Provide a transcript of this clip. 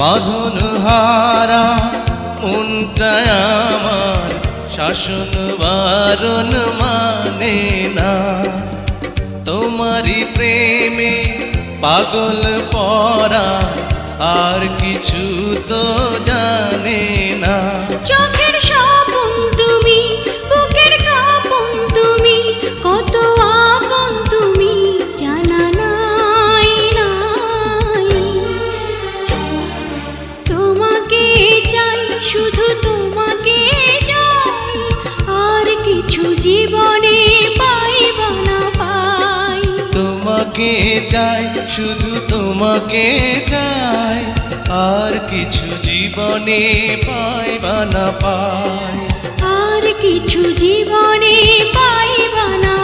বাঁধন হারা মনটা আমার শাসন বারণ মানে না। তোমারই প্রেমে পাগল পরা আর কিছু তো জানে না। চোখের স্বপন তুমি, বুকের কাঁপন তুমি, কত আপন তুমি জানা নাই নাই। তোমাকে চাই, শুধু তোমাকে চাই, আর কিছু জীবনে পাইবা না পাই। তোমাকে চাই, শুধু তোমাকে চাই, আর কিছু জীবনে পাইবা না পাই। আর কিছু জীবনে পাইবা না